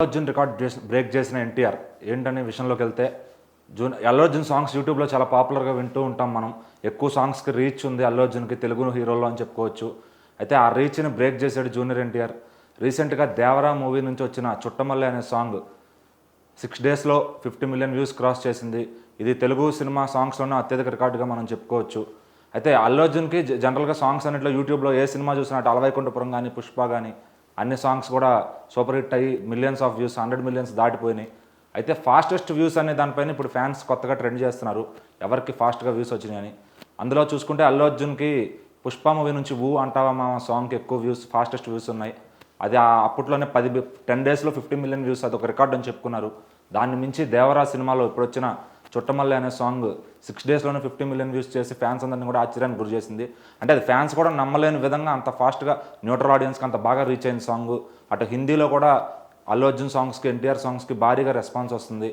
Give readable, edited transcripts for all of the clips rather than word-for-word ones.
Arjun break చేసిన ఎన్టీఆర్ ఏంటనే విషయంలోకి వెళ్తే అల్లు అర్జున్ సాంగ్స్ యూట్యూబ్లో చాలా పాపులర్గా వింటూ ఉంటాం. మనం ఎక్కువ సాంగ్స్కి రీచ్ ఉంది అల్లు అర్జున్కి తెలుగు హీరోలో అని చెప్పుకోవచ్చు. అయితే ఆ రీచ్ని బ్రేక్ చేశాడు జూనియర్ ఎన్టీఆర్. రీసెంట్గా దేవరా మూవీ నుంచి వచ్చిన చుట్టమల్లె అనే సాంగ్ 6 డేస్లో 50 మిలియన్ వ్యూస్ క్రాస్ చేసింది. ఇది తెలుగు సినిమా సాంగ్స్లోనే అత్యధిక రికార్డుగా మనం చెప్పుకోవచ్చు. అయితే అల్లు అర్జున్కి జనరల్గా సాంగ్స్ అన్నింటిలో యూట్యూబ్లో ఏ సినిమా చూసినా అలవైకుంఠపురం కానీ పుష్ప కానీ అన్ని సాంగ్స్ కూడా సూపర్ హిట్ అయ్యి మిలియన్స్ ఆఫ్ వ్యూస్ 100 మిలియన్స్ దాటిపోయినాయి. అయితే ఫాస్టెస్ట్ వ్యూస్ అనే దానిపైన ఇప్పుడు ఫ్యాన్స్ కొత్తగా ట్రెండ్ చేస్తున్నారు, ఎవరికి ఫాస్ట్గా వ్యూస్ వచ్చినాయని. అందులో చూసుకుంటే అల్లు అర్జున్కి పుష్ప మూవీ నుంచి ఊ అంటావా మామ సాంగ్కి ఎక్కువ వ్యూస్, ఫాస్టెస్ట్ వ్యూస్ ఉన్నాయి. అది అప్పట్లోనే 10 డేస్లో 50 మిలియన్ వ్యూస్, అది ఒక రికార్డ్ అని చెప్పుకున్నారు. దాన్ని మించి దేవరా సినిమాలో ఇప్పుడు వచ్చిన చుట్టమల్లె అనే సాంగ్ 6 డేస్లోనే 50 మిలియన్ వ్యూస్ చేసి ఫ్యాన్స్ అందరినీ కూడా ఆశ్చర్యానికి గురి చేసింది. అంటే అది ఫ్యాన్స్ కూడా నమ్మలేని విధంగా అంత ఫాస్ట్గా న్యూట్రల్ ఆడియన్స్కి అంత బాగా రీచ్ అయిన సాంగ్. అటు హిందీలో కూడా అల్లు అర్జున్ సాంగ్స్కి ఎన్టీఆర్ సాంగ్స్కి భారీగా రెస్పాన్స్ వస్తుంది.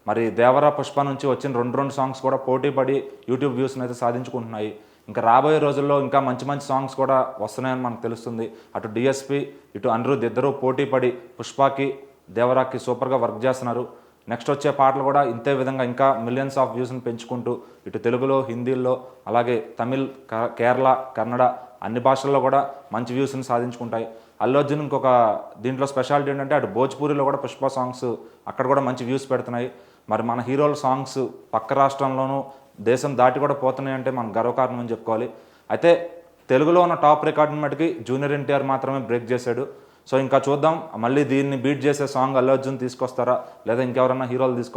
మరి దేవరా పుష్ప నుంచి వచ్చిన రెండు సాంగ్స్ కూడా పోటీ పడి యూట్యూబ్ వ్యూస్ని అయితే సాధించుకుంటున్నాయి. ఇంకా రాబోయే రోజుల్లో ఇంకా మంచి మంచి సాంగ్స్ కూడా వస్తున్నాయని మనకు తెలుస్తుంది. అటు డిఎస్పి ఇటు అనిరుద్ ఇద్దరు పోటీ పడి పుష్పకి దేవరాకి సూపర్గా వర్క్ చేస్తున్నారు. నెక్స్ట్ వచ్చే పాటలు కూడా ఇంతే విధంగా ఇంకా మిలియన్స్ ఆఫ్ వ్యూస్ని పెంచుకుంటూ ఇటు తెలుగులో, హిందీలో, అలాగే తమిళ్, కేరళ, కన్నడ అన్ని భాషల్లో కూడా మంచి వ్యూస్ని సాధించుకుంటాయి. అల్లు అర్జున్ ఇంకొక దీంట్లో స్పెషాలిటీ ఏంటంటే అటు భోజ్పూరిలో కూడా పుష్ప సాంగ్స్ అక్కడ కూడా మంచి వ్యూస్ పెడుతున్నాయి. మరి మన హీరోల సాంగ్స్ పక్క రాష్ట్రంలోనూ దేశం దాటి కూడా పోతున్నాయి అంటే మన గర్వకారణం అని చెప్పుకోవాలి. అయితే తెలుగులో ఉన్న టాప్ రికార్డుని మటుకి జూనియర్ ఎన్టీఆర్ మాత్రమే బ్రేక్ చేశాడు. సో ఇంకా చూద్దాం మళ్ళీ దీన్ని బీట్ చేసే సాంగ్ అల్లు అర్జున్ తీసుకొస్తారా లేదా ఇంకెవరన్నా హీరోలు తీసుకొస్తారా.